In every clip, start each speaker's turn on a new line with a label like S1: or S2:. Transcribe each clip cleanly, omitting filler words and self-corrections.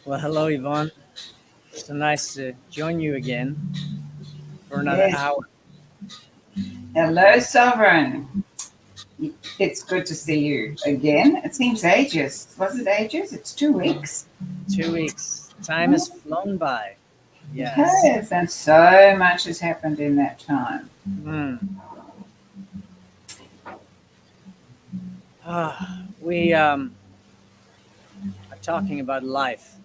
S1: Well, hello, Yvonne. It's so nice to join you again for another
S2: Yes.
S1: hour.
S2: Hello, Sovereign. It's good to see you again. It seems ages. Was it ages? It's 2 weeks.
S1: 2 weeks. Time has flown by.
S2: It
S1: Yes.
S2: has, and so much has happened in that time.
S1: We are talking about life,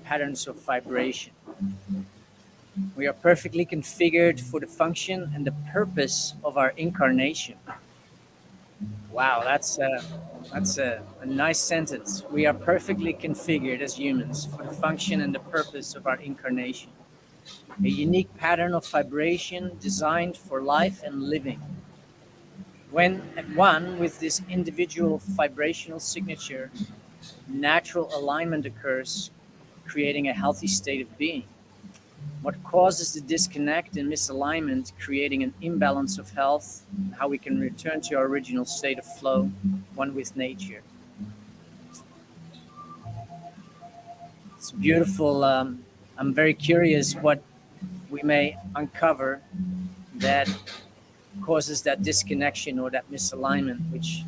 S1: patterns of vibration. We are perfectly configured for the function and the purpose of our incarnation. Wow, that's a nice sentence. We are perfectly configured as humans for the function and the purpose of our incarnation. A unique pattern of vibration designed for life and living. When at one with this individual vibrational signature, natural alignment occurs, creating a healthy state of being. What causes the disconnect and misalignment, creating an imbalance of health, how we can return to our original state of flow, one with nature. It's beautiful. I'm very curious what we may uncover that causes that disconnection or that misalignment, which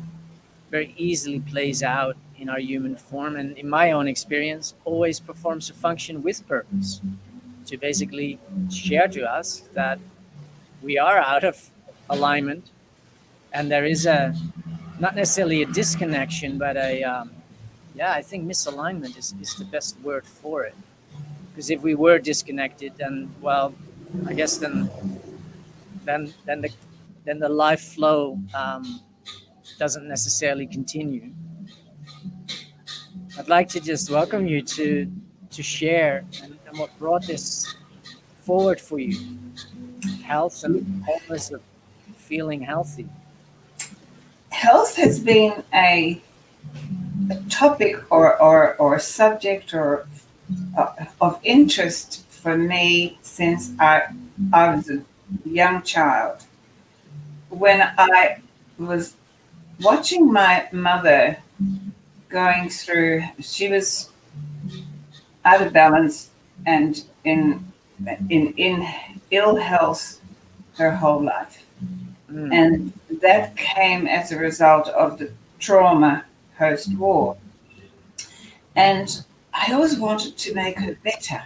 S1: very easily plays out in our human form, and in my own experience always performs a function with purpose to basically share to us that we are out of alignment, and there is a not necessarily a disconnection, but I think misalignment is the best word for it, because if we were disconnected, then well, I guess then the life flow doesn't necessarily continue. I'd like to just welcome you to share and what brought this forward for you, health and wholeness of feeling healthy.
S2: Health has been a topic or subject or of interest for me since I was a young child. When I was watching my mother going through, she was out of balance and in ill health her whole life. And that came as a result of the trauma post-war. And I always wanted to make her better.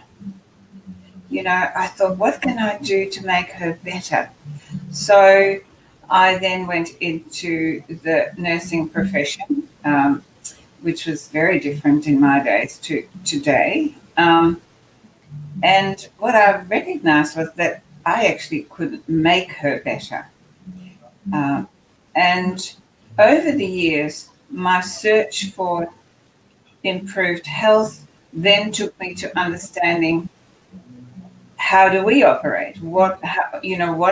S2: You know, I thought, what can I do to make her better? So I then went into the nursing profession, which was very different in my days to today. And what I recognized was that I actually couldn't make her better. And over the years, my search for improved health then took me to understanding, how do we operate? What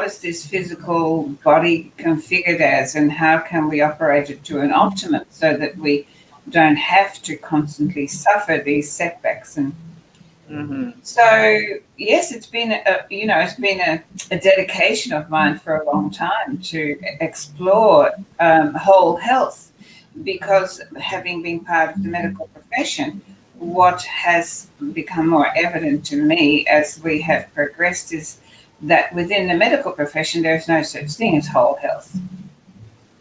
S2: is this physical body configured as, and how can we operate it to an optimum so that we don't have to constantly suffer these setbacks? And so, yes, it's been a dedication of mine for a long time to explore whole health, because having been part of the medical profession, what has become more evident to me as we have progressed is that within the medical profession, there's no such thing as whole health.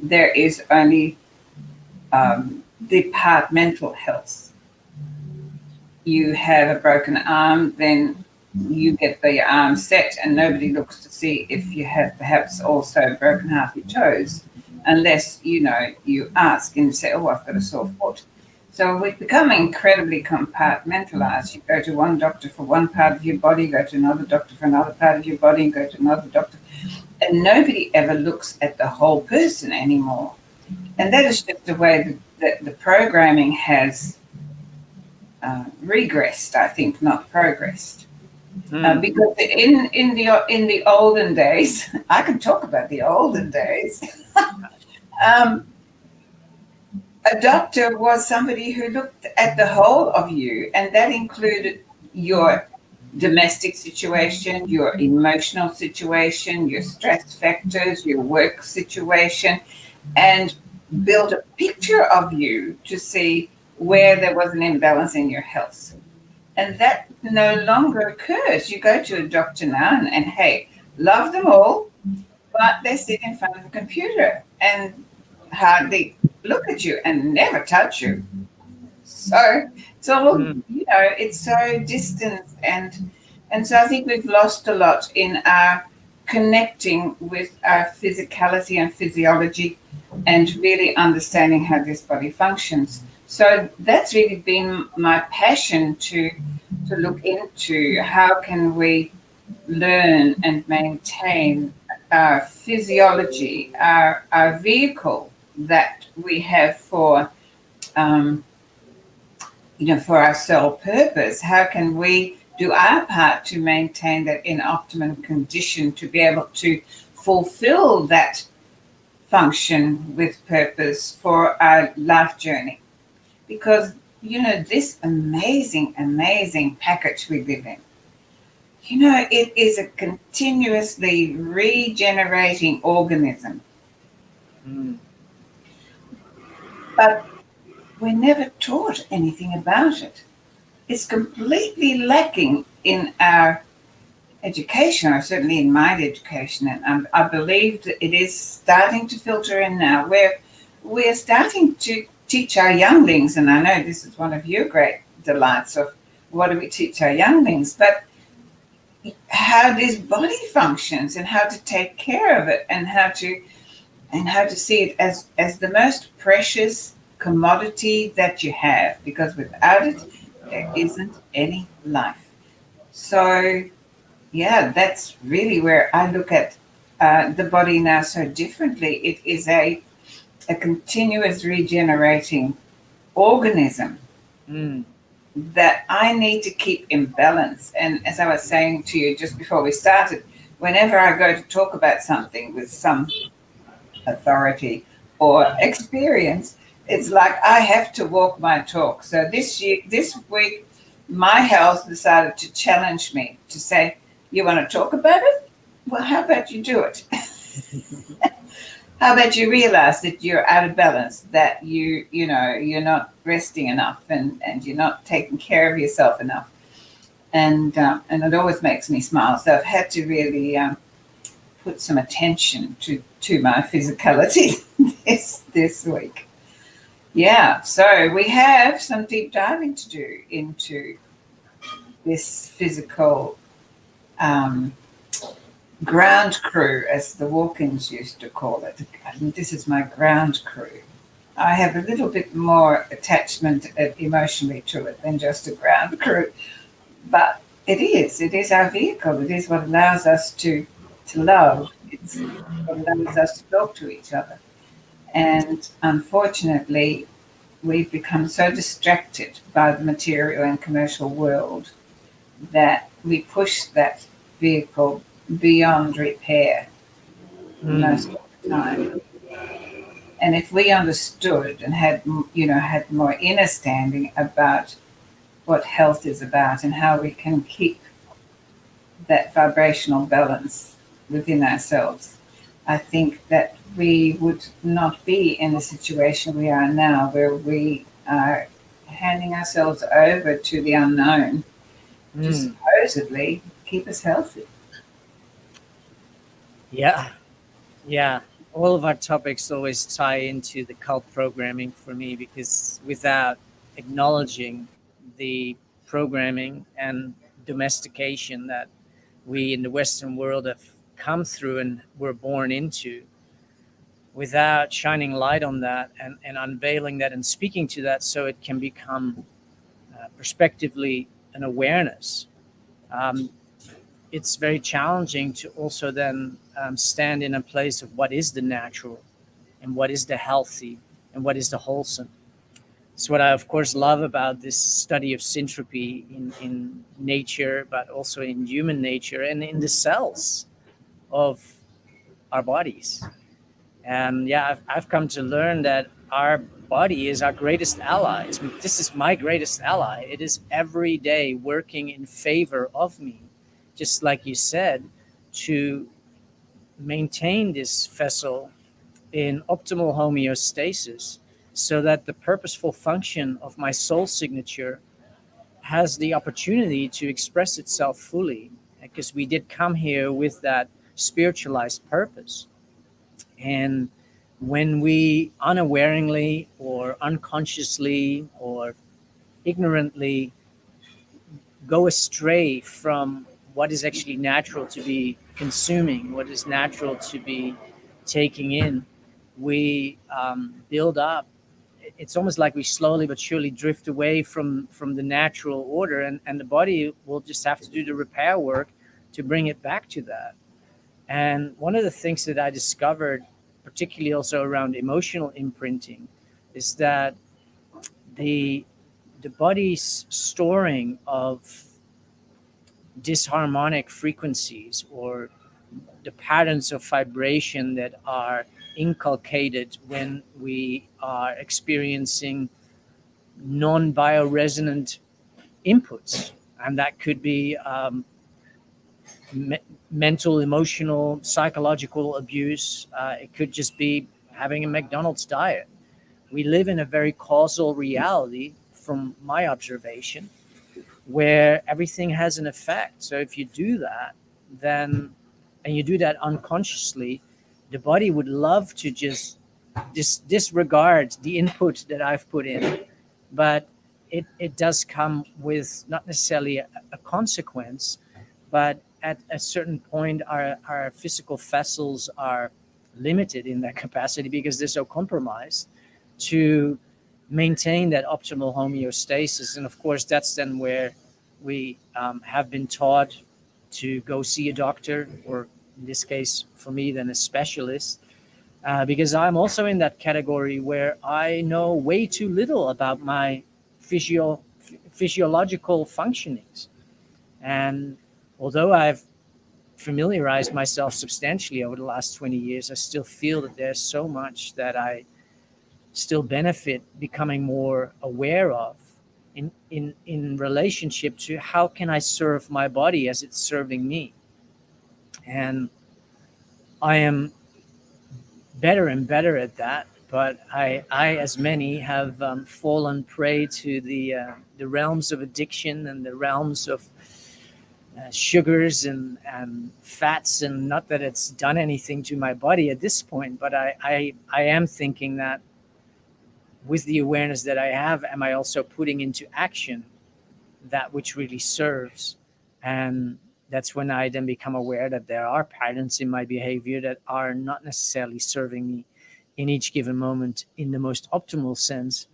S2: There is only departmental health. You have a broken arm, then you get the arm set, and nobody looks to see if you have perhaps also broken half your toes, unless you ask and say, "Oh, I've got a sore foot." So we've become incredibly compartmentalized. You go to one doctor for one part of your body, go to another doctor for another part of your body, and go to another doctor, and nobody ever looks at the whole person anymore. And that is just the way that the programming has regressed, I think, not progressed. Because in the olden days, I can talk about the olden days. A doctor was somebody who looked at the whole of you, and that included your domestic situation, your emotional situation, your stress factors, your work situation, and build a picture of you to see where there was an imbalance in your health. And that no longer occurs. You go to a doctor now and hey, love them all, but they sit in front of a computer and hardly look at you and never touch you. So it's all,
S1: Mm,
S2: it's so distant, and so I think we've lost a lot in our connecting with our physicality and physiology and really understanding how this body functions. So that's really been my passion to look into how can we learn and maintain our physiology, our vehicle that we have um, for our sole purpose. How can we do our part to maintain that in optimum condition to be able to fulfill that function with purpose for our life journey? Because, this amazing, amazing package we live in, it is a continuously regenerating organism,
S1: mm,
S2: but we're never taught anything about it. It's completely lacking in our education, or certainly in my education, and I believe that it is starting to filter in now, where we're starting to teach our younglings, and I know this is one of your great delights of what do we teach our younglings, but how this body functions and how to take care of it and how to see it as the most precious commodity that you have, because without it there isn't any life. So yeah, that's really where I look at the body now so differently. It is a continuous regenerating organism
S1: mm.
S2: that I need to keep in balance. And as I was saying to you just before we started, whenever I go to talk about something with some authority or experience, it's like I have to walk my talk. So this week, my health decided to challenge me to say, "You want to talk about it? Well, how about you do it? How about you realize that you're out of balance, that you're not resting enough, and you're not taking care of yourself enough." And it always makes me smile. So I've had to really put some attention to my physicality this week. Yeah, so we have some deep diving to do into this physical um, ground crew, as the walk-ins used to call it. And this is my ground crew. I have a little bit more attachment emotionally to it than just a ground crew, but it is our vehicle. It is what allows us to love. It's what allows us to talk to each other. And unfortunately, we've become so distracted by the material and commercial world that we push that vehicle beyond repair most
S1: Mm.
S2: of the time. And if we understood and had more inner standing about what health is about and how we can keep that vibrational balance within ourselves, I think that we would not be in the situation we are now, where we are handing ourselves over to the unknown to
S1: Mm.
S2: supposedly keep us healthy.
S1: Yeah, yeah. All of our topics always tie into the cult programming for me, because without acknowledging the programming and domestication that we in the Western world have come through and were born into, without shining light on that and unveiling that and speaking to that so it can become prospectively an awareness, um, it's very challenging to also then stand in a place of what is the natural and what is the healthy and what is the wholesome. It's what I, of course, love about this study of syntropy in nature, but also in human nature and in the cells of our bodies. And yeah, I've come to learn that our body is our greatest ally. This is my greatest ally. It is every day working in favor of me, just like you said, to maintain this vessel in optimal homeostasis so that the purposeful function of my soul signature has the opportunity to express itself fully. Because we did come here with that spiritualized purpose. And when we unawareingly or unconsciously or ignorantly go astray from what is actually natural to be consuming, what is natural to be taking in, we build up. It's almost like we slowly but surely drift away from the natural order, and the body will just have to do the repair work to bring it back to that. And one of the things that I discovered, particularly also around emotional imprinting, is that the the body's storing of disharmonic frequencies or the patterns of vibration that are inculcated when we are experiencing non-bioresonant inputs. And that could be me- mental, emotional, psychological abuse. It could just be having a McDonald's diet. We live in a very causal reality, from my observation, where everything has an effect. So if you do that, then, and you do that unconsciously, the body would love to just disregard the input that I've put in. But it does come with not necessarily a consequence, but at a certain point, our physical vessels are limited in their capacity because they're so compromised to maintain that optimal homeostasis. And of course, that's then where we have been taught to go see a doctor, or in this case, for me, then a specialist, because I'm also in that category where I know way too little about my physiological functionings. And although I've familiarized myself substantially over the last 20 years, I still feel that there's so much that I still benefit becoming more aware of in relationship to how can I serve my body as it's serving me. And I am better and better at that, but I as many have fallen prey to the realms of addiction and the realms of sugars and fats. And not that it's done anything to my body at this point, but I am thinking that with the awareness that I have, am I also putting into action that which really serves? And that's when I then become aware that there are patterns in my behavior that are not necessarily serving me in each given moment in the most optimal sense,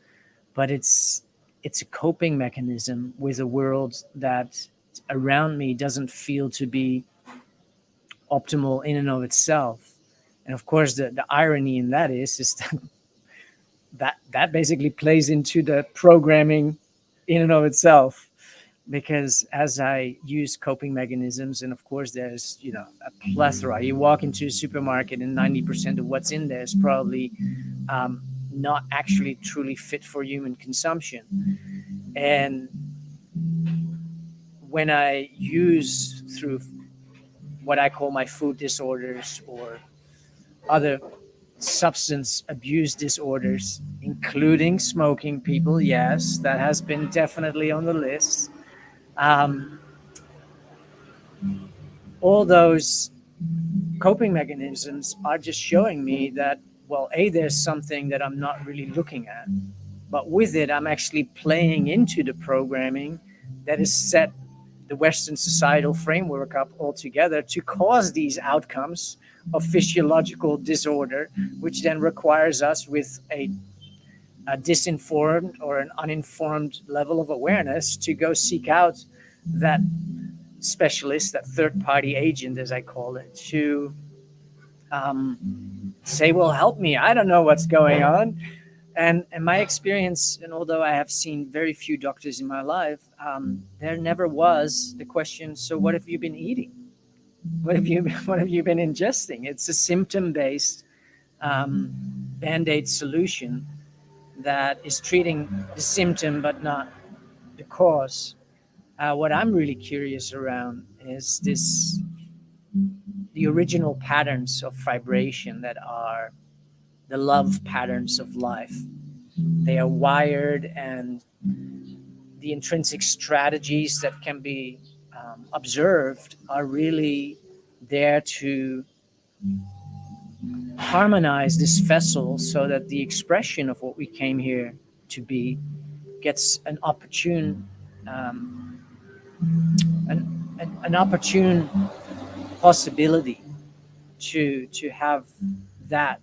S1: but it's a coping mechanism with a world that around me doesn't feel to be optimal in and of itself. And of course, the irony in that is that basically plays into the programming in and of itself, because as I use coping mechanisms, and of course there's a plethora. You walk into a supermarket and 90% of what's in there is probably not actually truly fit for human consumption. And when I use through what I call my food disorders or other substance abuse disorders, including smoking, people, yes, that has been definitely on the list. Um, all those coping mechanisms are just showing me that, well, A, there's something that I'm not really looking at, but with it, I'm actually playing into the programming that has set the Western societal framework up altogether to cause these outcomes of physiological disorder, which then requires us with a disinformed or an uninformed level of awareness to go seek out that specialist, that third party agent, as I call it, to say, well, help me. I don't know what's going on. And my experience, and although I have seen very few doctors in my life, there never was the question, so what have you been eating? What have you been ingesting? It's a symptom based band aid solution that is treating the symptom but not the cause. What I'm really curious around is this the original patterns of vibration that are the love patterns of life. They are wired, and the intrinsic strategies that can be observed are really there to harmonize this vessel so that the expression of what we came here to be gets um, an opportune possibility to have that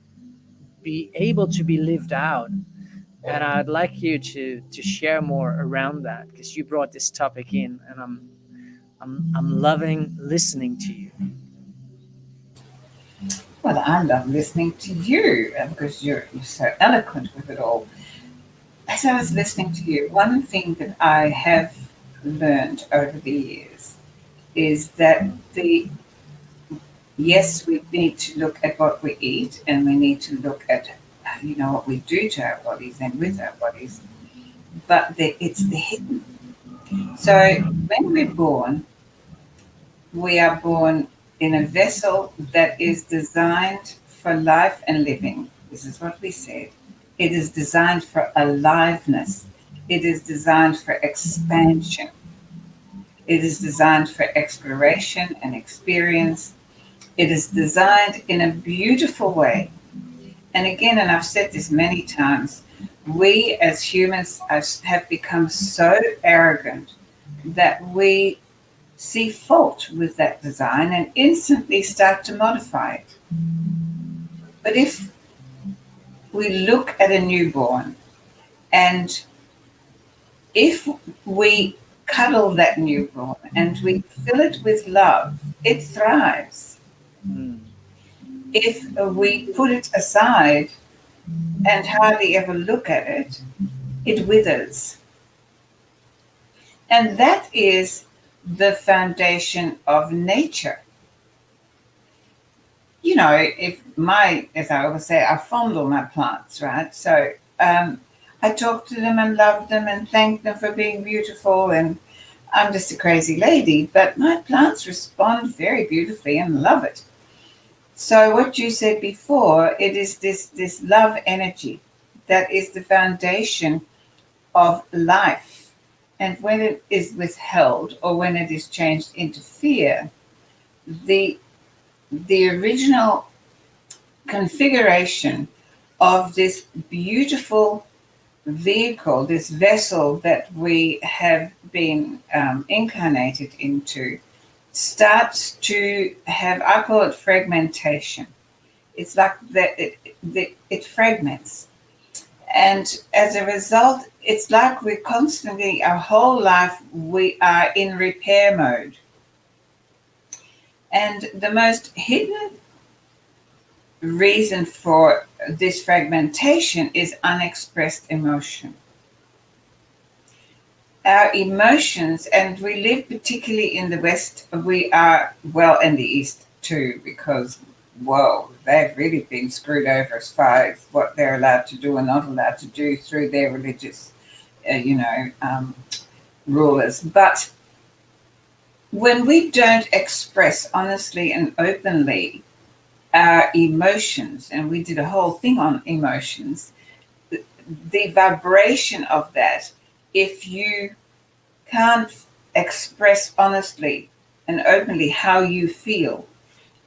S1: be able to be lived out. And I'd like you to share more around that, because you brought this topic in, and I'm loving listening to you.
S2: Well, I love listening to you because you're so eloquent with it all. As I was listening to you, one thing that I have learned over the years is that the yes, we need to look at what we eat, and we need to look at what we do to our bodies and with our bodies, but it's the hidden. So when we're born, we are born in a vessel that is designed for life and living. This is what we said. It is designed for aliveness. It is designed for expansion. It is designed for exploration and experience. It is designed in a beautiful way. And again, and I've said this many times, we as humans have become so arrogant that we see fault with that design and instantly start to modify it. But if we look at a newborn, and if we cuddle that newborn and we fill it with love, it thrives.
S1: Mm.
S2: If we put it aside and hardly ever look at it, it withers. And that is the foundation of nature. If as I always say, I fondle my plants, right? So I talk to them and love them and thank them for being beautiful. And I'm just a crazy lady, but my plants respond very beautifully and love it. So what you said before, it is this love energy that is the foundation of life. And when it is withheld or when it is changed into fear, the the original configuration of this beautiful vehicle, this vessel that we have been incarnated into, starts to have, I call it fragmentation. It's like that it fragments. And as a result, it's like we're constantly, our whole life, we are in repair mode. And the most hidden reason for this fragmentation is unexpressed emotion. Our emotions, and we live particularly in the West, we are, well, in the East too, because, whoa, they've really been screwed over as far as what they're allowed to do and not allowed to do through their religious, rulers. But when we don't express honestly and openly our emotions, and we did a whole thing on emotions, the vibration of that, if you can't express honestly and openly how you feel,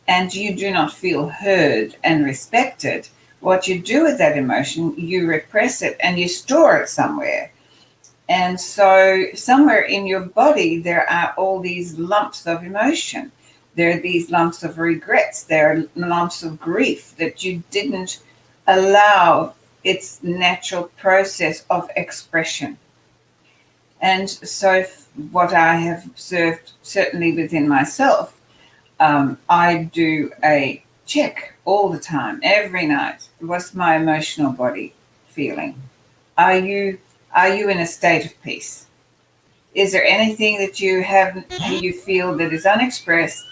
S2: and you do not feel heard and respected, what you do with that emotion, you repress it and you store it somewhere. And so somewhere in your body, there are all these lumps of emotion. There are these lumps of regrets. There are lumps of grief that you didn't allow its natural process of expression. And so what I have observed, certainly within myself, I do a check all the time, every night. What's my emotional body feeling? Are you in a state of peace? Is there anything that you feel that is unexpressed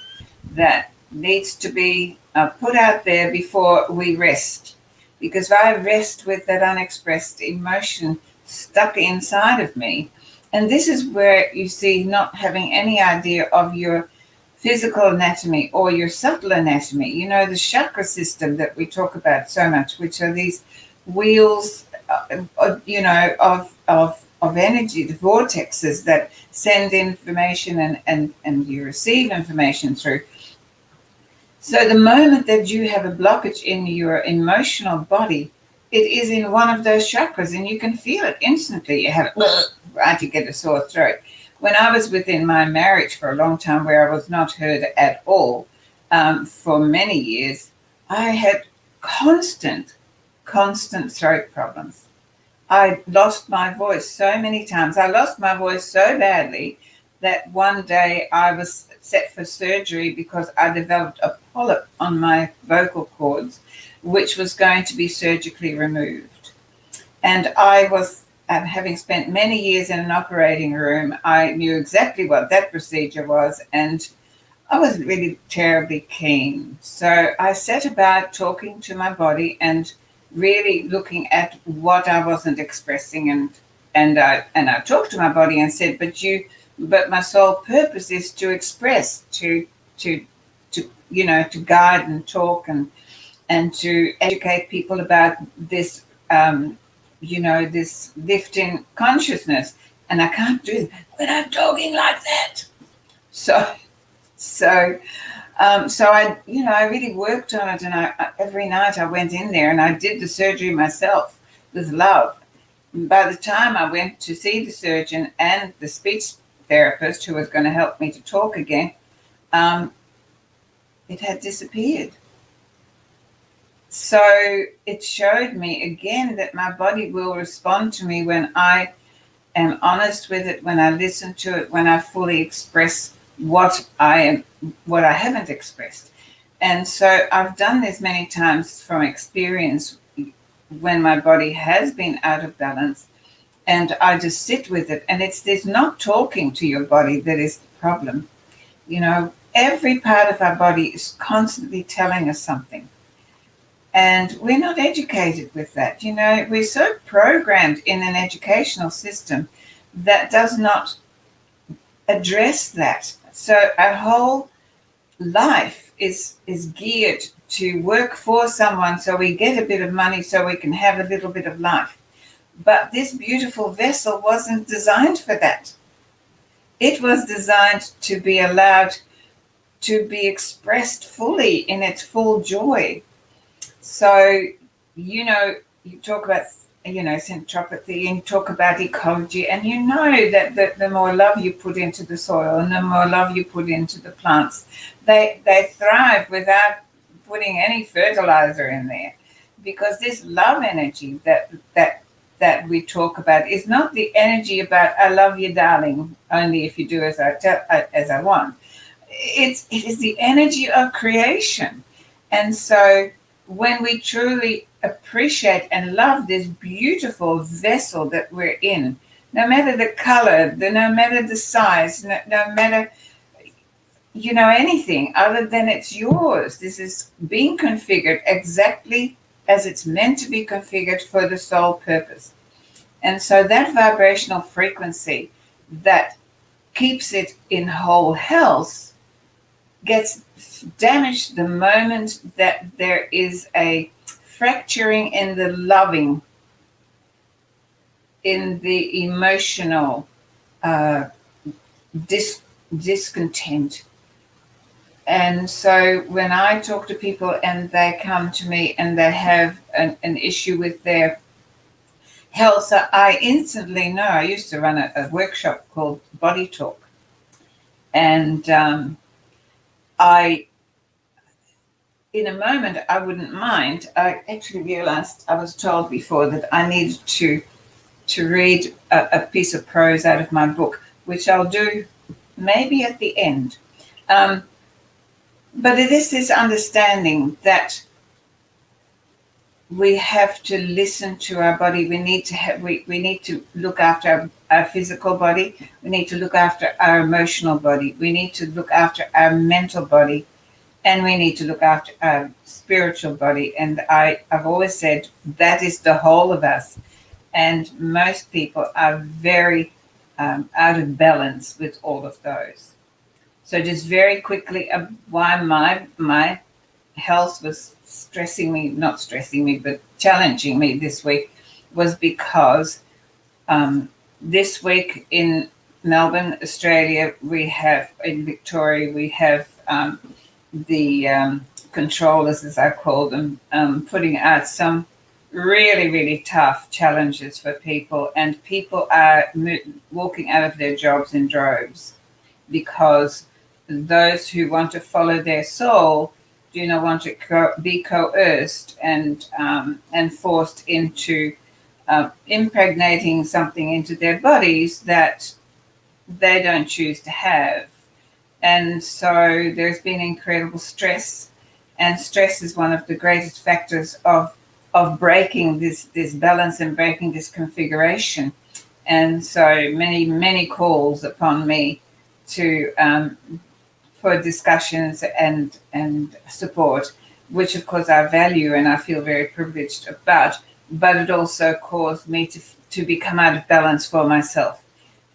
S2: that needs to be put out there before we rest? because I rest with that unexpressed emotion stuck inside of me. And this is where you see not having any idea of your physical anatomy or your subtle anatomy. You know, the chakra system that we talk about so much, which are these wheels, of energy, the vortexes that send information and you receive information through. So the moment that you have a blockage in your emotional body, it is in one of those chakras, and you can feel it instantly. You have it, right? You get a sore throat. When I was within my marriage for a long time, where I was not heard at all, for many years, I had constant throat problems. I lost my voice so many times. I lost my voice so badly that one day I was set for surgery because I developed a polyp on my vocal cords, which was going to be surgically removed. And I was, having spent many years in an operating room, I knew exactly what that procedure was, and I wasn't really terribly keen. So I set about talking to my body and really looking at what I wasn't expressing, and I talked to my body and said, but my sole purpose is to express, to to guide and talk and to educate people about this this lift in consciousness, and I can't do that when I'm talking like that. So so I really worked on it, and every night I went in there and I did the surgery myself with love. And by the time I went to see the surgeon and the speech therapist who was going to help me to talk again, it had disappeared. So it showed me again that my body will respond to me when I am honest with it, when I listen to it, when I fully express what I haven't expressed. And so I've done this many times from experience when my body has been out of balance, and I just sit with it. And it's this not talking to your body that is the problem. Every part of our body is constantly telling us something. And we're not educated with that. We're so programmed in an educational system that does not address that. So our whole life is geared to work for someone so we get a bit of money so we can have a little bit of life. But this beautiful vessel wasn't designed for that. It was designed to be allowed to be expressed fully in its full joy. So, you talk about, centropathy, and you talk about ecology, and that the more love you put into the soil and the more love you put into the plants, they thrive without putting any fertilizer in there. Because this love energy that we talk about is not the energy about "I love you, darling," only if you do as I want. It is the energy of creation. And so when we truly appreciate and love this beautiful vessel that we're in, no matter the color, no matter the size, no matter anything other than it's yours, this is being configured exactly as it's meant to be configured for the sole purpose. And so that vibrational frequency that keeps it in whole health gets damaged the moment that there is a fracturing in the loving, in the emotional discontent. And so when I talk to people and they come to me and they have an issue with their health, I instantly know. I used to run a workshop called Body Talk. And in a moment, I wouldn't mind. I actually realized I was told before that I needed to read a piece of prose out of my book, which I'll do maybe at the end. But it is this understanding that we have to listen to our body. We need to look after our physical body. We need to look after our emotional body. We need to look after our mental body. and we need to look after our spiritual body. And I've always said that is the whole of us. And most people are very out of balance with all of those. So just very quickly, why my health was stressing me, not stressing me, but challenging me this week, was because this week in Melbourne, Australia, we have, in Victoria, we have the controllers, as I call them, putting out some really, really tough challenges for people, and people are walking out of their jobs in droves because those who want to follow their soul do not want to be coerced and forced into impregnating something into their bodies that they don't choose to have. And so there's been incredible stress, and stress is one of the greatest factors of breaking this balance and breaking this configuration. And so many calls upon me to for discussions and support, which of course I value and I feel very privileged about. But it also caused me to become out of balance for myself.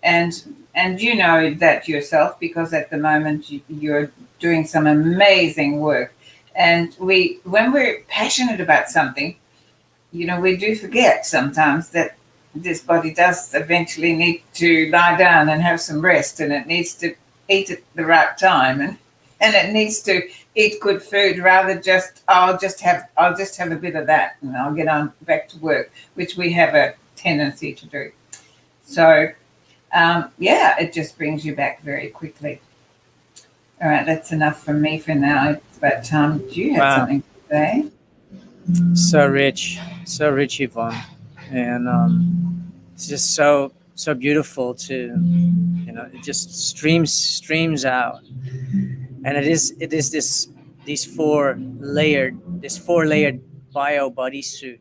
S2: And you know that yourself, because at the moment you're doing some amazing work. And when we're passionate about something, you know, we do forget sometimes that this body does eventually need to lie down and have some rest, and it needs to eat at the right time, and it needs to eat good food rather just I'll just have a bit of that and I'll get on back to work, which we have a tendency to do. So yeah, it just brings you back very quickly. All right, that's enough from me for now. It's about time. Do you have
S1: Wow.
S2: something to say?
S1: So rich, Yvonne. And it's just so beautiful to, it just streams out. And it is this four layered bio bodysuit,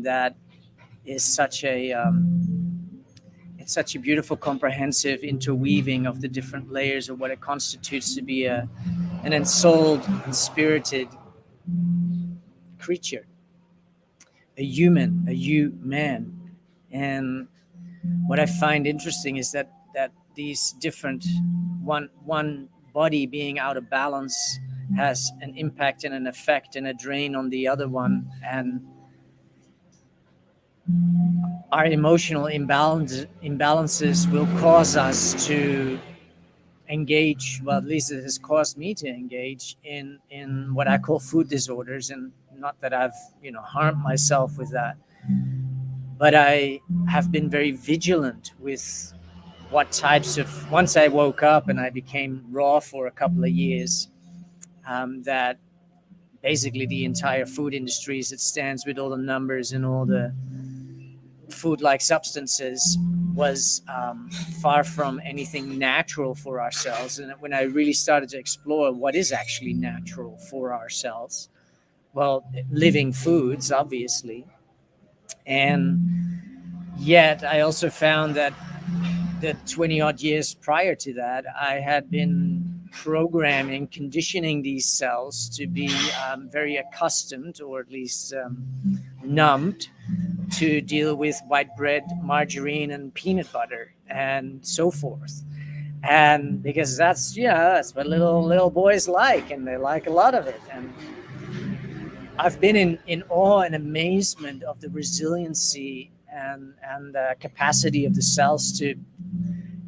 S1: that is such a it's such a beautiful, comprehensive interweaving of the different layers of what it constitutes to be an ensouled and spirited creature, a human, a you man. And what I find interesting is that these different, one body being out of balance has an impact and an effect and a drain on the other one, and our emotional imbalances will cause us to engage, well, at least it has caused me to engage in what I call food disorders. And not that I've harmed myself with that, but I have been very vigilant with what types of, once I woke up and I became raw for a couple of years, that basically the entire food industry as it stands, with all the numbers and all the food like substances, was far from anything natural for ourselves. And when I really started to explore what is actually natural for ourselves, well, living foods, obviously. And yet I also found that the 20 odd years prior to that, I had been programming, conditioning these cells to be very accustomed, or at least numbed, to deal with white bread, margarine, and peanut butter, and so forth. And because that's what little boys like, and they like a lot of it. And I've been in awe and amazement of the resiliency and the capacity of the cells to.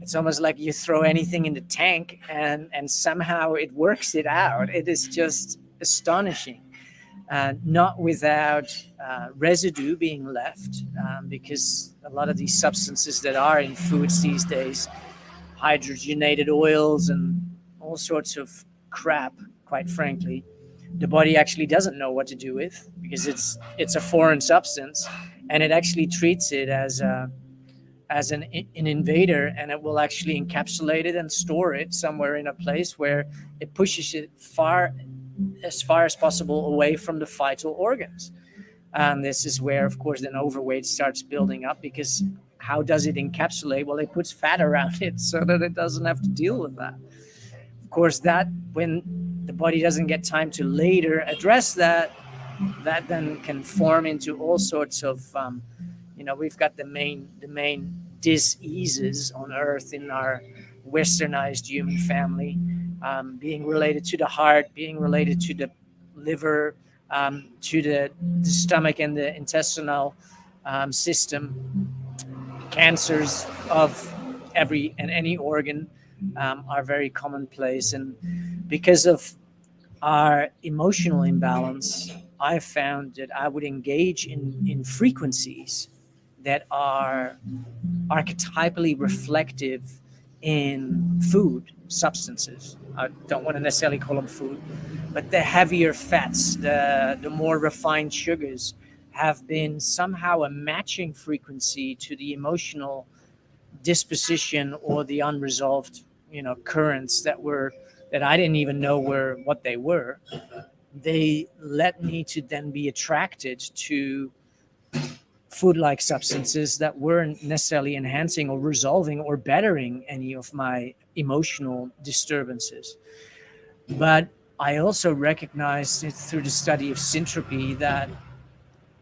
S1: It's almost like you throw anything in the tank and somehow it works it out. It is just astonishing. Not without residue being left, because a lot of these substances that are in foods these days, hydrogenated oils and all sorts of crap, quite frankly, the body actually doesn't know what to do with, because it's a foreign substance, and it actually treats it as an invader, and it will actually encapsulate it and store it somewhere in a place where it pushes it far as possible away from the vital organs. And this is where, of course, then overweight starts building up, because how does it encapsulate? Well, it puts fat around it so that it doesn't have to deal with that. Of course, that when the body doesn't get time to later address that, that then can form into all sorts of we've got the main diseases on earth in our westernized human family, being related to the heart, being related to the liver, to the stomach and the intestinal system. Cancers of every and any organ are very commonplace, and because of our emotional imbalance, I found that I would engage in frequencies that are archetypally reflective in food substances. I don't want to necessarily call them food, but the heavier fats, the more refined sugars, have been somehow a matching frequency to the emotional disposition or the unresolved, currents that I didn't even know were what they were. They led me to then be attracted to food like substances that weren't necessarily enhancing or resolving or bettering any of my emotional disturbances. But I also recognized it through the study of syntropy that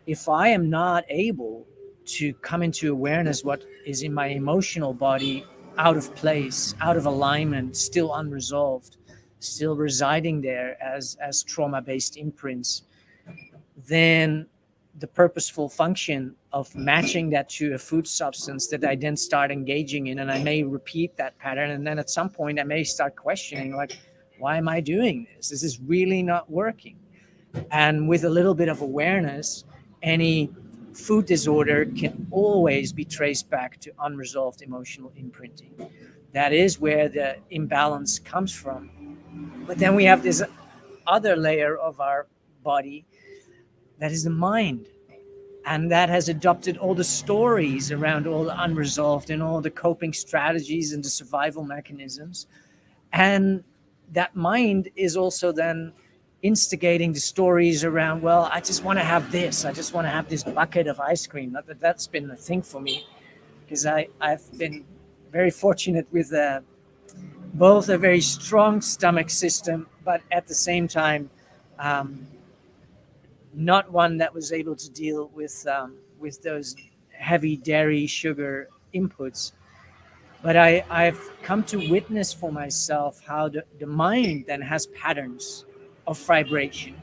S1: if I am not able to come into awareness what is in my emotional body out of place, out of alignment, still unresolved, still residing there as trauma-based imprints, then the purposeful function of matching that to a food substance that I then start engaging in, and I may repeat that pattern, and then at some point I may start questioning, like, why am I doing this? This is really not working. And with a little bit of awareness, any food disorder can always be traced back to unresolved emotional imprinting. That is where the imbalance comes from. But then we have this other layer of our body that is the mind. And that has adopted all the stories around all the unresolved and all the coping strategies and the survival mechanisms. And that mind is also then instigating the stories around, well, I just want to have this. I just want to have this bucket of ice cream. Not that that's been a thing for me, because I've been very fortunate with both a very strong stomach system, but at the same time, um, not one that was able to deal with those heavy dairy sugar inputs. But I've come to witness for myself how the mind then has patterns of vibration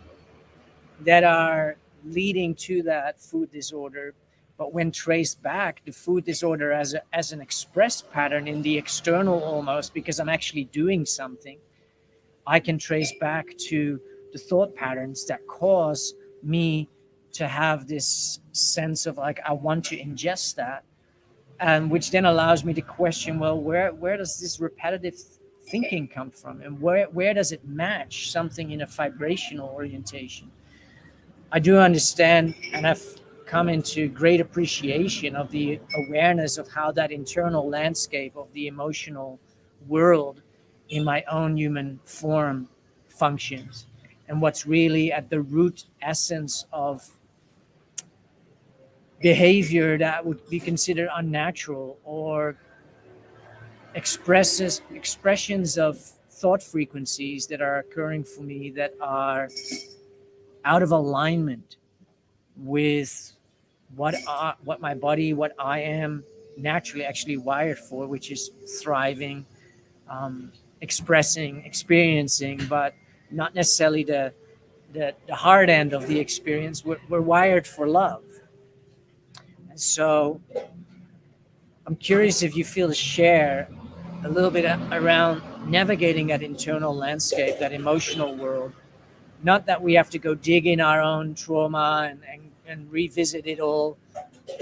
S1: that are leading to that food disorder. But when traced back, the food disorder as an expressed pattern in the external almost, because I'm actually doing something, I can trace back to the thought patterns that cause me to have this sense of like, I want to ingest that, and which then allows me to question, well, where does this repetitive thinking come from, and where does it match something in a vibrational orientation? I do understand, and I've come into great appreciation of the awareness of how that internal landscape of the emotional world in my own human form functions, and what's really at the root essence of behavior that would be considered unnatural, or expressions of thought frequencies that are occurring for me that are out of alignment with what my body, what I am naturally actually wired for, which is thriving, expressing, experiencing, but not necessarily the hard end of the experience. We're wired for love. And so I'm curious if you feel to share a little bit around navigating that internal landscape, that emotional world. Not that we have to go dig in our own trauma and revisit it all,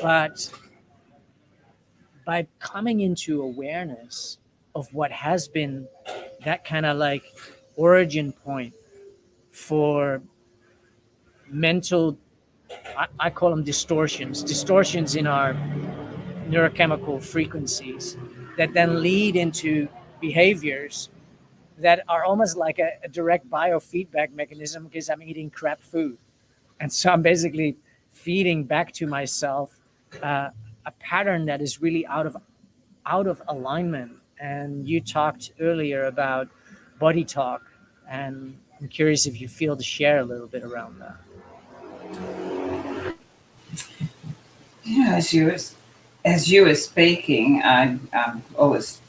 S1: but by coming into awareness of what has been that kind of like origin point for mental, I call them distortions in our neurochemical frequencies that then lead into behaviors that are almost like a direct biofeedback mechanism, because I'm eating crap food. And so I'm basically feeding back to myself a pattern that is really out of alignment. And you talked earlier about body talk and I'm curious if you feel to share a little bit around that.
S2: As you were speaking, I always,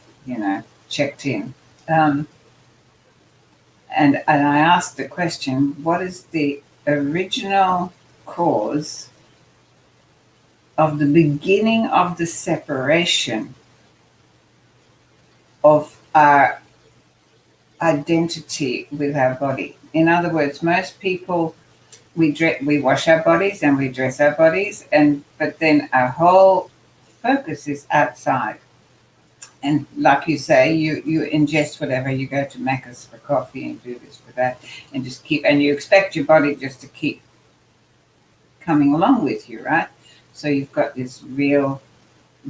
S2: checked in, um, and I asked the question: what is the original cause of the beginning of the separation of our identity with our body? In other words, most people, we wash our bodies and we dress our bodies, but then our whole focus is outside. And like you say, you ingest whatever, you go to Macca's for coffee and do this for that, and you expect your body just to keep coming along with you, right? So you've got this real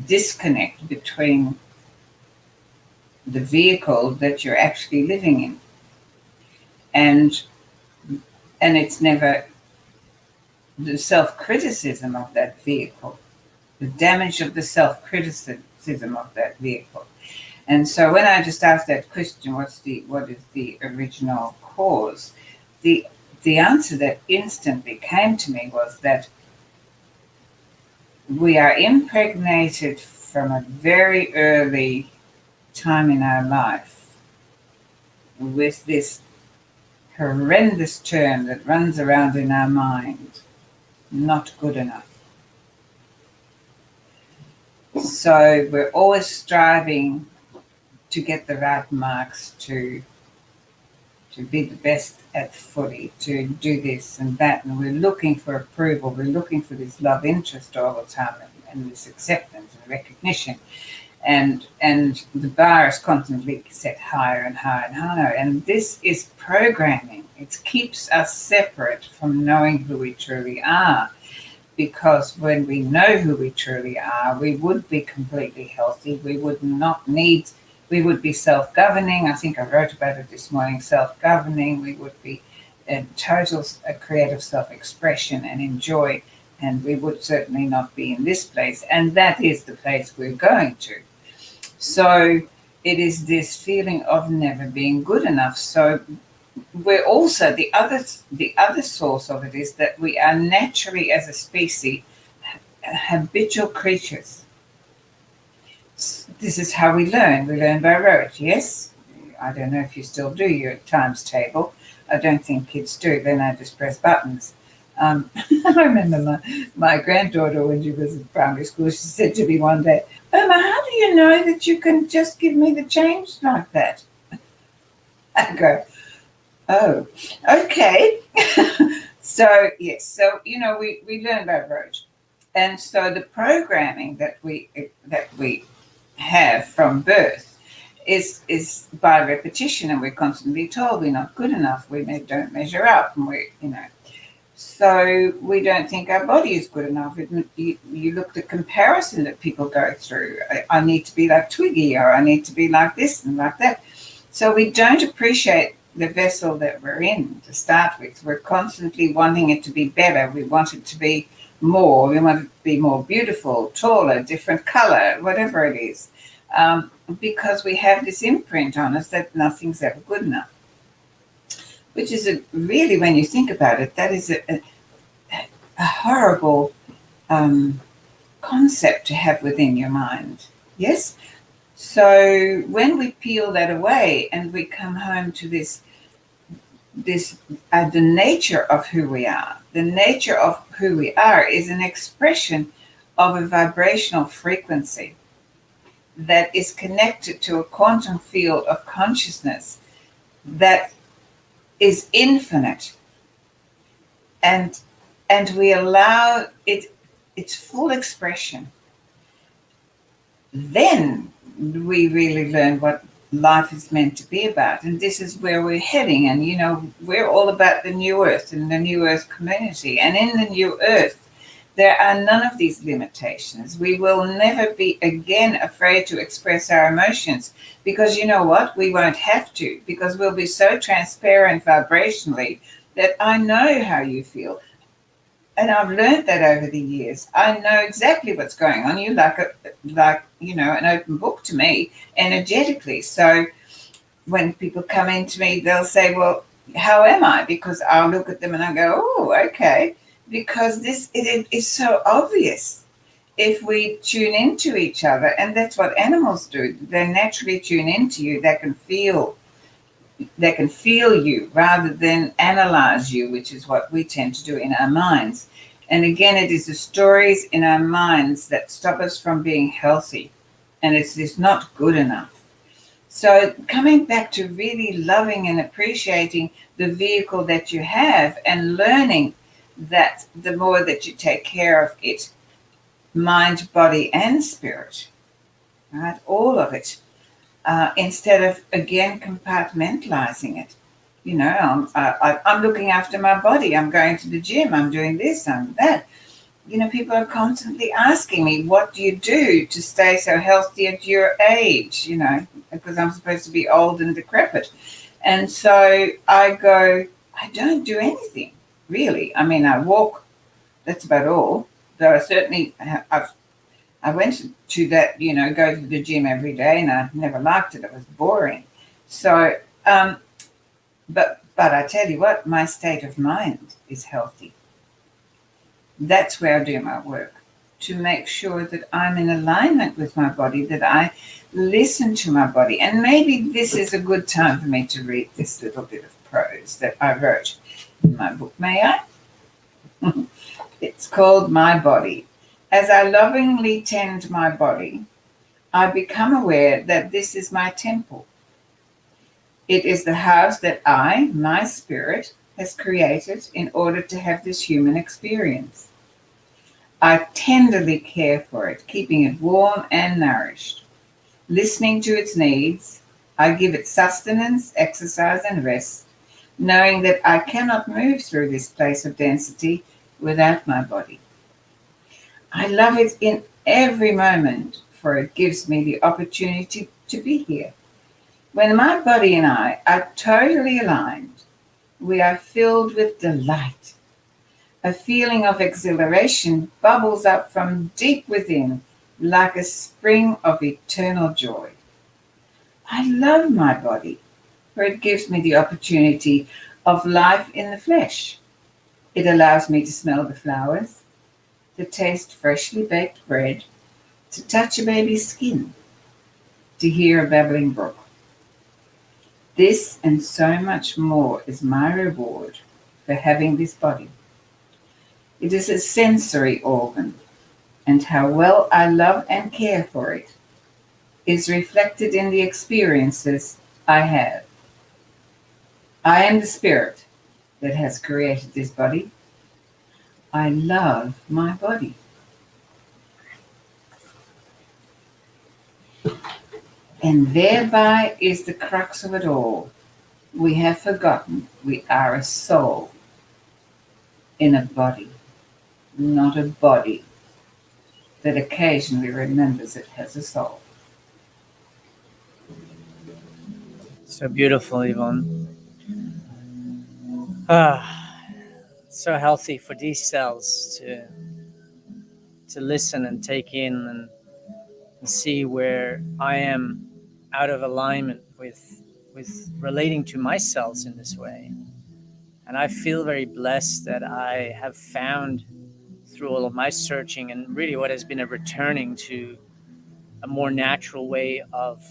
S2: disconnect between the vehicle that you're actually living in, and it's never the self-criticism of that vehicle, the damage of the self-criticism of that vehicle. And so when I just asked that question, what is the original cause? The answer that instantly came to me was that we are impregnated from a very early time in our life with this horrendous term that runs around in our mind: not good enough. So we're always striving to get the right marks, to be the best at footy, to do this and that, and we're looking for approval. We're looking for this love interest all the time, and this acceptance and recognition, and the bar is constantly set higher and higher and higher. And this is programming. It keeps us separate from knowing who we truly are. Because when we know who we truly are, we would be completely healthy. We would be self-governing. I think I wrote about it this morning, self-governing. We would be in total creative self-expression and enjoy, and we would certainly not be in this place. And that is the place we're going to. So it is this feeling of never being good enough. So we're also, the other source of it is that we are naturally, as a species, habitual creatures. This is how we learn. We learn by rote. Yes, I don't know if you still do your times table. I don't think kids do. Then I just press buttons. I remember my granddaughter, when she was in primary school, she said to me one day, "Irma, how do you know that you can just give me the change like that?" I go, "Oh, okay." So, yes, so, we learn by rote. And so the programming that we have from birth is by repetition, and we're constantly told we're not good enough, we don't measure up, and so we don't think our body is good enough. You look at the comparison that people go through. I need to be like Twiggy, or I need to be like this and like that. So we don't appreciate the vessel that we're in to start with. We're constantly wanting it to be better. We want it to be more. We want it to be more beautiful, taller, different color, whatever it is, because we have this imprint on us that nothing's ever good enough. Which is really, when you think about it, that is a horrible concept to have within your mind. Yes? So when we peel that away and we come home to the nature of who we are, the nature of who we are is an expression of a vibrational frequency that is connected to a quantum field of consciousness that is infinite, and we allow it its full expression. Then we really learn what life is meant to be about, and this is where we're heading. And we're all about the new earth and the new earth community, and in the new earth there are none of these limitations. We will never be again afraid to express our emotions, because you know what? We won't have to, because we'll be so transparent vibrationally that I know how you feel. And I've learned that over the years. I know exactly what's going on. You're like an open book to me energetically. So when people come into me, they'll say, "Well, how am I? Because I'll look at them and I go, oh, okay. Because it is so obvious if we tune into each other, and that's what animals do. They naturally tune into you. They can feel you rather than analyze you, which is what we tend to do in our minds. And again, it is the stories in our minds that stop us from being healthy, and it's just not good enough. So, coming back to really loving and appreciating the vehicle that you have and learning that the more that you take care of it, mind, body, and spirit, right, all of it, instead of again compartmentalizing it. You know, I'm looking after my body, I'm going to the gym, I'm doing this, I'm that. You know, people are constantly asking me, what do you do to stay so healthy at your age? You know, because I'm supposed to be old and decrepit. And so I go, I don't do anything really. I mean, I walk, that's about all. Though I certainly, I went to that, you know, go to the gym every day and I never liked it. It was boring. So, but I tell you what, my state of mind is healthy. That's where I do my work, to make sure that I'm in alignment with my body, that I listen to my body. And maybe this is a good time for me to read this little bit of prose that I wrote in my book. May I? It's called My Body. As I lovingly tend my body, I become aware that this is my temple. It is the house that I, my spirit, has created in order to have this human experience. I tenderly care for it, keeping it warm and nourished. Listening to its needs, I give it sustenance, exercise, and rest, knowing that I cannot move through this place of density without my body. I love it in every moment, for it gives me the opportunity to be here. When my body and I are totally aligned, we are filled with delight. A feeling of exhilaration bubbles up from deep within like a spring of eternal joy. I love my body, for it gives me the opportunity of life in the flesh. It allows me to smell the flowers, to taste freshly baked bread, to touch a baby's skin, to hear a babbling brook. This and so much more is my reward for having this body. It is a sensory organ, and how well I love and care for it is reflected in the experiences I have. I am the spirit that has created this body. I love my body. And thereby is the crux of it all. We have forgotten we are a soul in a body, not a body that occasionally remembers it has a soul.
S1: So beautiful, Yvonne. Ah, so healthy for these cells to listen and take in and see where I am out of alignment with relating to my cells in this way. And I feel very blessed that I have found through all of my searching and really what has been a returning to a more natural way of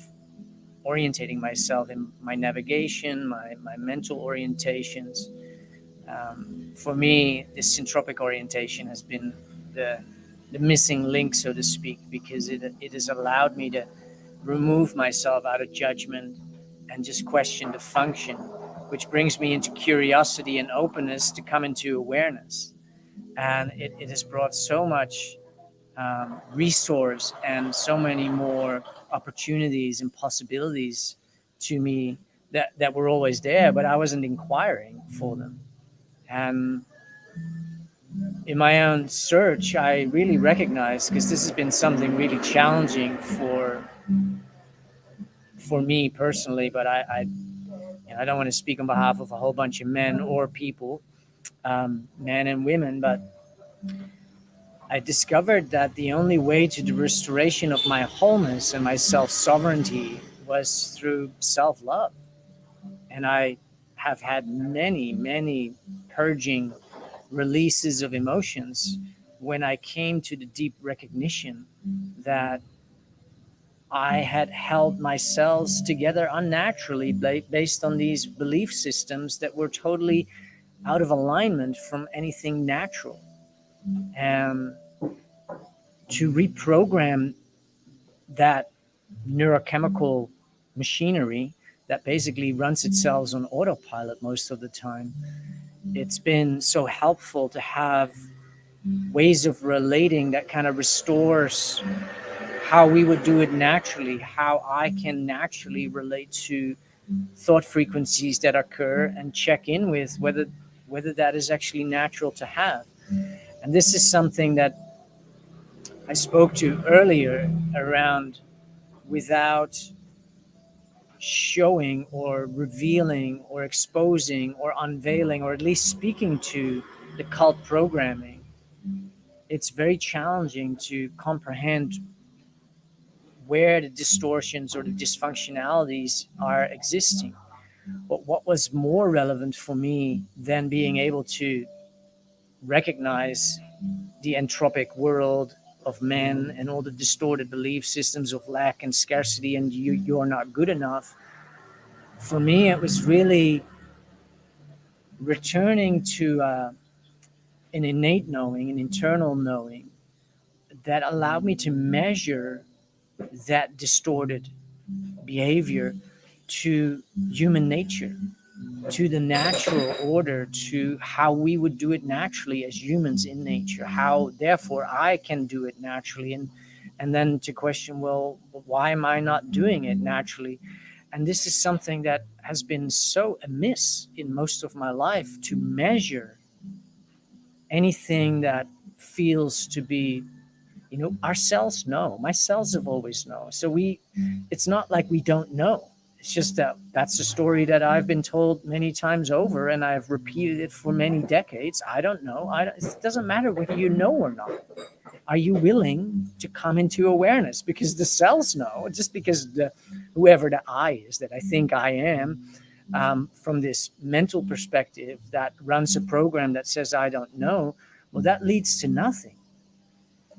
S1: orientating myself in my navigation, my mental orientations. For me, this syntropic orientation has been the the missing link, so to speak, because it has allowed me to remove myself out of judgment and just question the function, which brings me into curiosity and openness to come into awareness. And it has brought so much resource and so many more opportunities and possibilities to me that were always there, but I wasn't inquiring for them. And in my own search, I really recognize, because this has been something really challenging for me personally, but I don't want to speak on behalf of a whole bunch of men or people, men and women, but I discovered that the only way to the restoration of my wholeness and my self sovereignty was through self love. And I have had many, many purging releases of emotions when I came to the deep recognition that I had held my cells together unnaturally based on these belief systems that were totally out of alignment from anything natural. And to reprogram that neurochemical machinery that basically runs itself on autopilot most of the time, it's been so helpful to have ways of relating that kind of restores how we would do it naturally, how I can naturally relate to thought frequencies that occur and check in with whether that is actually natural to have. And this is something that I spoke to earlier around without showing or revealing or exposing or unveiling or at least speaking to the cult programming. It's very challenging to comprehend where the distortions or the dysfunctionalities are existing. But what was more relevant for me than being able to recognize the entropic world of men and all the distorted belief systems of lack and scarcity and you're not good enough, for me it was really returning to an innate knowing, an internal knowing that allowed me to measure that distorted behavior to human nature, to the natural order, to how we would do it naturally as humans in nature, how therefore I can do it naturally. And then to question, well, why am I not doing it naturally? And this is something that has been so amiss in most of my life, to measure anything that feels to be, our cells know. My cells have always known. So it's not like we don't know. It's just that that's a story that I've been told many times over, and I've repeated it for many decades. I don't know. It doesn't matter whether you know or not. Are you willing to come into awareness? Because the cells know. Just because whoever the I is that I think I am, from this mental perspective that runs a program that says I don't know, well, that leads to nothing.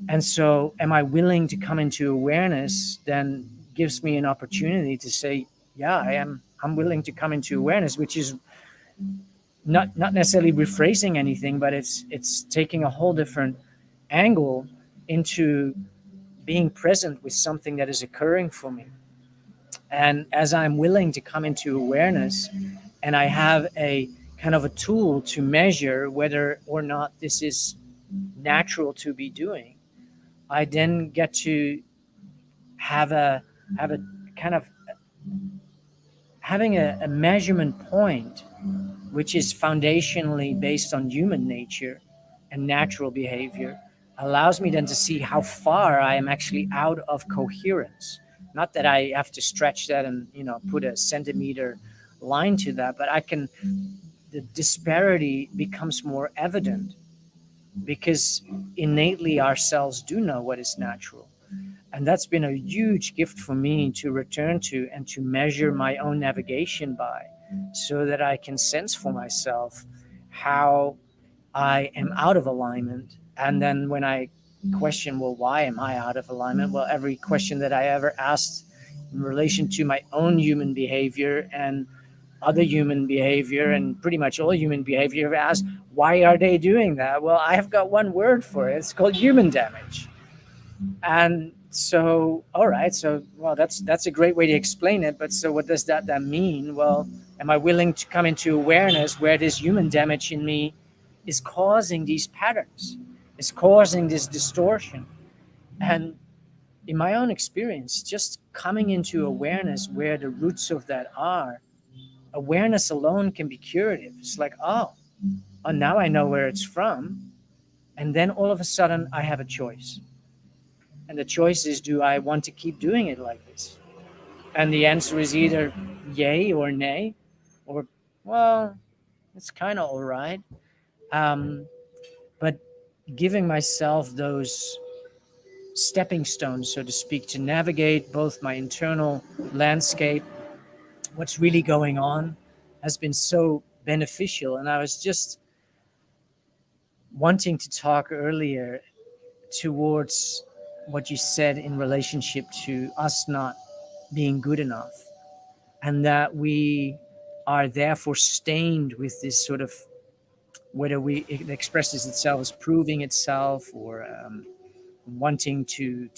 S1: And so, am I willing to come into awareness? Then gives me an opportunity to say, yeah, I am. I'm willing to come into awareness, which is not necessarily rephrasing anything, but it's taking a whole different angle into being present with something that is occurring for me. And as I'm willing to come into awareness, and I have a kind of a tool to measure whether or not this is natural to be doing, I then get to have a kind of having a measurement point which is foundationally based on human nature and natural behavior, allows me then to see how far I am actually out of coherence. Not that I have to stretch that and put a centimeter line to that, but the disparity becomes more evident because innately our cells do know what is natural. And that's been a huge gift for me to return to and to measure my own navigation by, so that I can sense for myself how I am out of alignment. And then when I question, well, why am I out of alignment? Well, every question that I ever asked in relation to my own human behavior and other human behavior and pretty much all human behavior, I've asked, why are they doing that? Well, I have got one word for it. It's called human damage. And so, all right, so well, that's a great way to explain it. But so, what does that then mean? Well, am I willing to come into awareness where this human damage in me is causing these patterns, is causing this distortion? And in my own experience, just coming into awareness where the roots of that are, awareness alone can be curative. It's like, oh, now I know where it's from, and then all of a sudden I have a choice. And the choice is, do I want to keep doing it like this? And the answer is either yay or nay, or, well, it's kind of all right. Um, but giving myself those stepping stones, so to speak, to navigate both my internal landscape, what's really going on, has been so beneficial. And I was just wanting to talk earlier towards what you said in relationship to us not being good enough, and that we are therefore stained with this sort of, whether it expresses itself as proving itself, or wanting to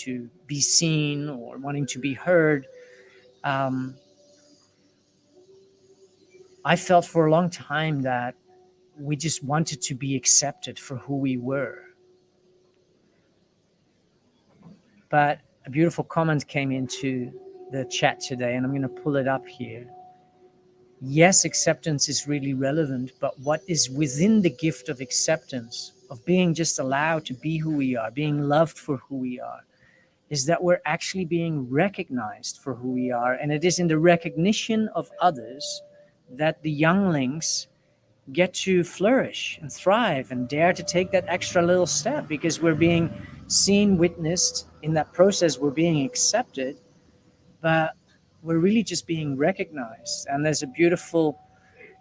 S1: be seen, or wanting to be heard. um, I felt for a long time that we just wanted to be accepted for who we were. But a beautiful comment came into the chat today, and I'm going to pull it up here. Yes, acceptance is really relevant, but what is within the gift of acceptance, of being just allowed to be who we are, being loved for who we are, is that we're actually being recognized for who we are. And it is in the recognition of others that the younglings get to flourish and thrive and dare to take that extra little step, because we're being seen, witnessed. In that process, we're being accepted, but we're really just being recognized. And there's a beautiful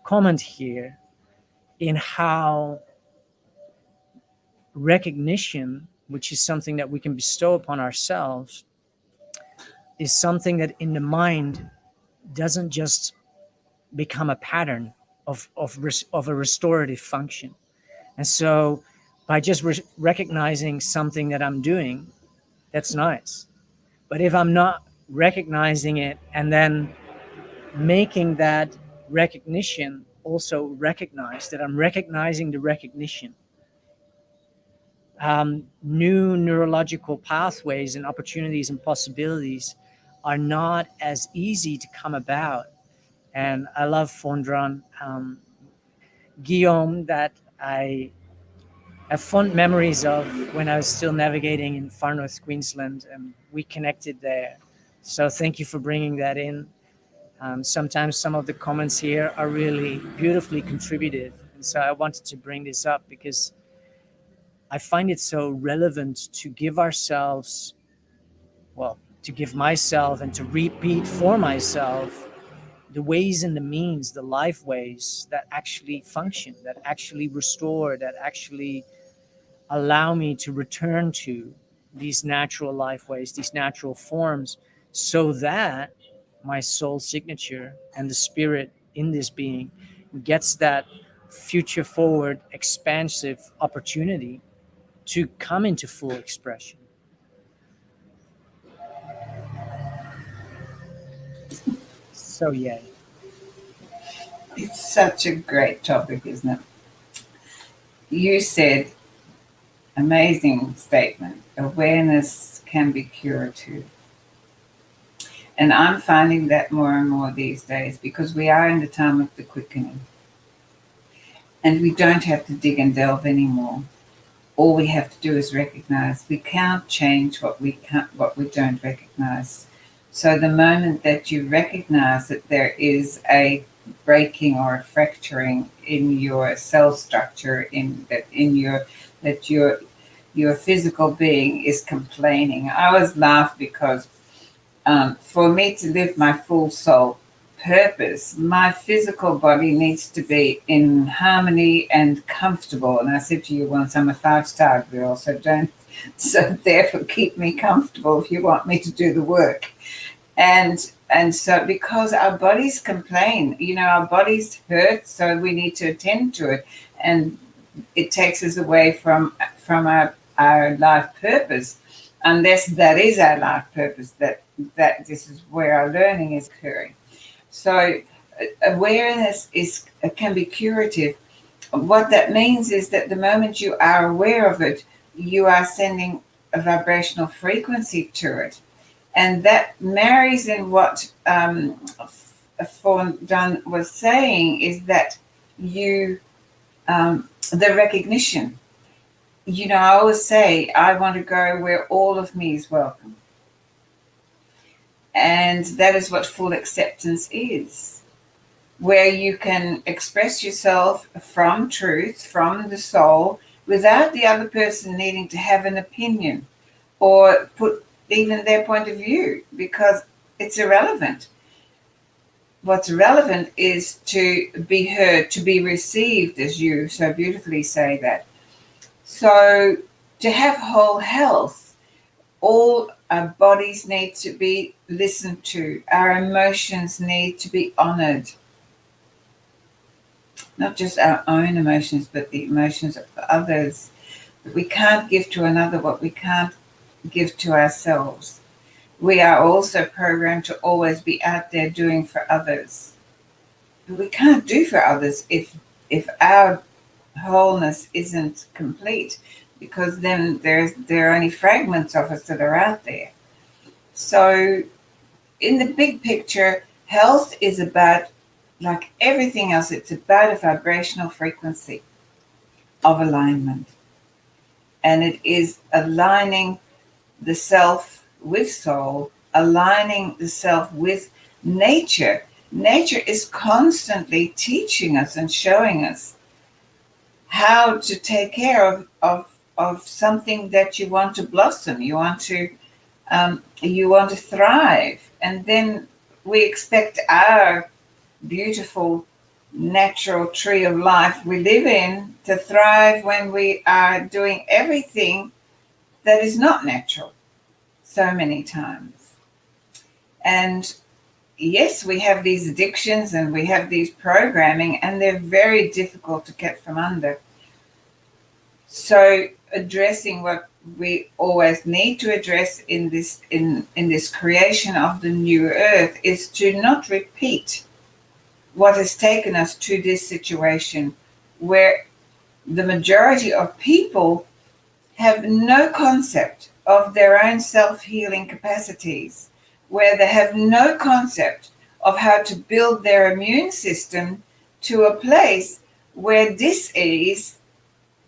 S1: comment here in how recognition, which is something that we can bestow upon ourselves, is something that in the mind doesn't just become a pattern of a restorative function. And so by just recognizing something that I'm doing, that's nice. But if I'm not recognizing it and then making that recognition also recognize that I'm recognizing the recognition, new neurological pathways and opportunities and possibilities are not as easy to come about. And I love Fondran, Guillaume, that I have fond memories of when I was still navigating in far north Queensland, and we connected there. So thank you for bringing that in. Sometimes some of the comments here are really beautifully contributed. And so I wanted to bring this up because I find it so relevant to give ourselves, well, to give myself and to repeat for myself the ways and the means, the life ways that actually function, that actually restore, that actually allow me to return to these natural life ways, these natural forms, so that my soul signature and the spirit in this being gets that future forward expansive opportunity to come into full expression. So yay.
S2: It's such a great topic, isn't it? You said, amazing statement, awareness can be curative. And I'm finding that more and more these days, because we are in the time of the quickening. And we don't have to dig and delve anymore. All we have to do is recognize. We can't change what we don't recognize. So the moment that you recognize that there is a breaking or a fracturing in your cell structure, that your physical being is complaining. I always laugh because for me to live my full soul purpose, my physical body needs to be in harmony and comfortable. And I said to you once, I'm a 5-star girl, so therefore keep me comfortable if you want me to do the work. And so because our bodies complain, our bodies hurt, so we need to attend to it. And it takes us away from our life purpose, unless that is our life purpose, that this is where our learning is occurring. So awareness can be curative. What that means is that the moment you are aware of it, you are sending a vibrational frequency to it. And that marries in what Fondran was saying, is that the recognition. I always say, I want to go where all of me is welcome. And that is what full acceptance is, where you can express yourself from truth, from the soul, without the other person needing to have an opinion or put even their point of view, because it's irrelevant. what's relevant is to be heard, to be received, as you so beautifully say that. So to have whole health, all our bodies need to be listened to, our emotions need to be honored, not just our own emotions, but the emotions of others. We can't give to another what we can't give to ourselves. We are also programmed to always be out there doing for others. But we can't do for others if our wholeness isn't complete, because then there are only fragments of us that are out there. So in the big picture, health is about, like everything else, it's about a vibrational frequency of alignment. And it is aligning the self with soul, aligning the self with nature. Nature is constantly teaching us and showing us how to take care of something that you want to blossom, you want to thrive. And then we expect our beautiful natural tree of life we live in to thrive when we are doing everything that is not natural so many times. And yes, we have these addictions and we have these programming, and they're very difficult to get from under. So addressing what we always need to address in this creation of the new earth is to not repeat what has taken us to this situation, where the majority of people have no concept of their own self-healing capacities, where they have no concept of how to build their immune system to a place where dis-ease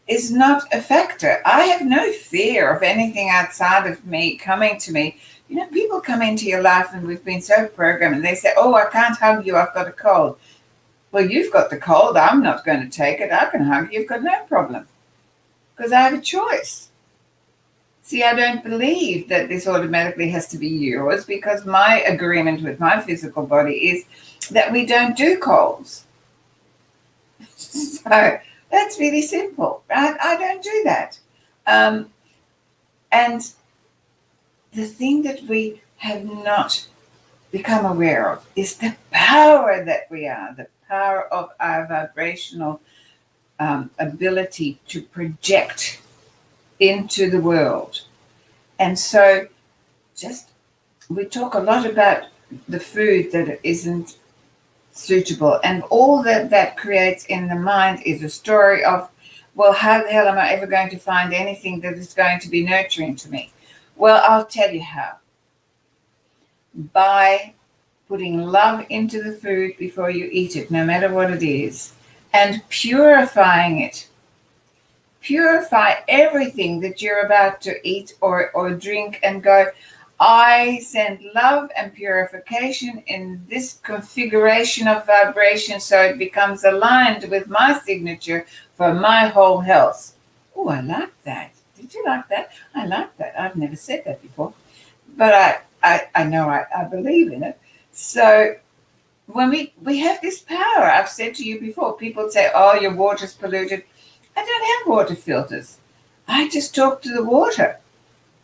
S2: is not a factor. I have no fear of anything outside of me coming to me. You know, people come into your life and we've been so programmed and they say, oh, I can't hug you, I've got a cold. Well, you've got the cold, I'm not going to take it. I can hug you, you've got no problem. Because I have a choice. See, I don't believe that this automatically has to be yours, because my agreement with my physical body is that we don't do colds. So that's really simple, right? I don't do that. And the thing that we have not become aware of is the power that we are, the power of our vibrational ability to project into the world. And so we talk a lot about the food that isn't suitable, and all that creates in the mind is a story of, well, how the hell am I ever going to find anything that is going to be nurturing to me? Well, I'll tell you how. By putting love into the food before you eat it, no matter what it is, and purifying it. Purify everything that you're about to eat or drink, and go, I send love and purification in this configuration of vibration so it becomes aligned with my signature for my whole health. Oh, I like that. Did you like that? I like that. I've never said that before, but I know I believe in it. So when we have this power, I've said to you before, people say, oh, your water's polluted. I don't have water filters. I just talk to the water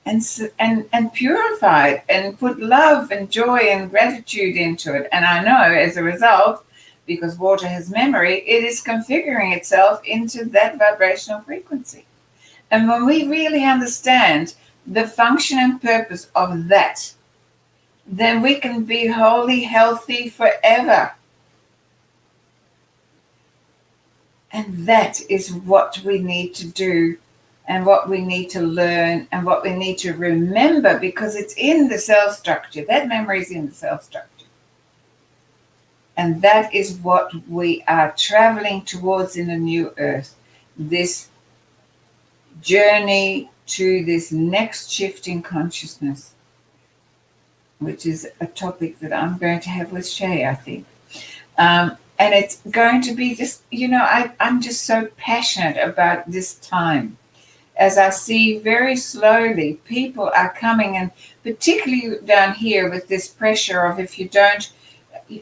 S2: and purify it and put love and joy and gratitude into it. And I know as a result, because water has memory, it is configuring itself into that vibrational frequency. And when we really understand the function and purpose of that, then we can be wholly healthy forever. And that is what we need to do, and what we need to learn, and what we need to remember, because it's in the cell structure. That memory is in the cell structure. And that is what we are traveling towards in the new earth. This journey to this next shift in consciousness, which is a topic that I'm going to have with Shay, I think. And it's going to be just, I'm just so passionate about this time. As I see very slowly, people are coming, and particularly down here with this pressure of, if you don't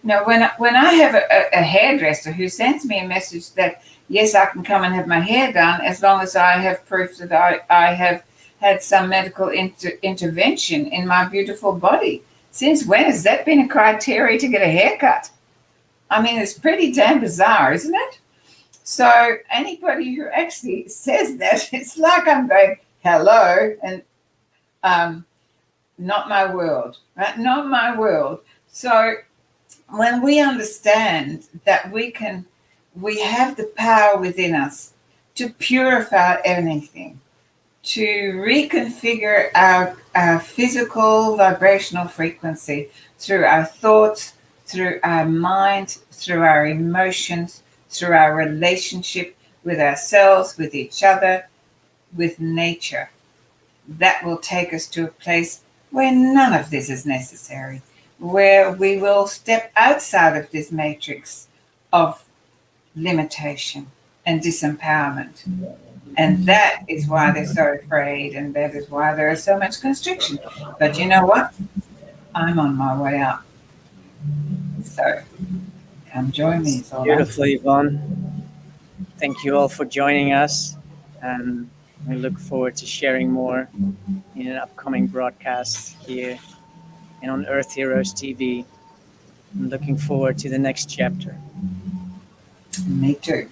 S2: when I have a hairdresser who sends me a message that yes, I can come and have my hair done as long as I have proof that I have had some medical intervention in my beautiful body. Since when has that been a criteria to get a haircut? I mean, it's pretty damn bizarre, isn't it? So anybody who actually says that, it's like I'm going, hello, and not my world, right? Not my world. So when we understand that we have the power within us to purify anything, to reconfigure our physical vibrational frequency through our thoughts, through our mind, through our emotions, through our relationship with ourselves, with each other, with nature, that will take us to a place where none of this is necessary, where we will step outside of this matrix of limitation and disempowerment. And that is why they're so afraid, and that is why there is so much constriction. But you know what? I'm on my way up. So come join me. It's all
S1: Beautiful, Yvonne. Thank you all for joining us. And we look forward to sharing more in an upcoming broadcast here and on Earth Heroes TV. I'm looking forward to the next chapter.
S2: Me too.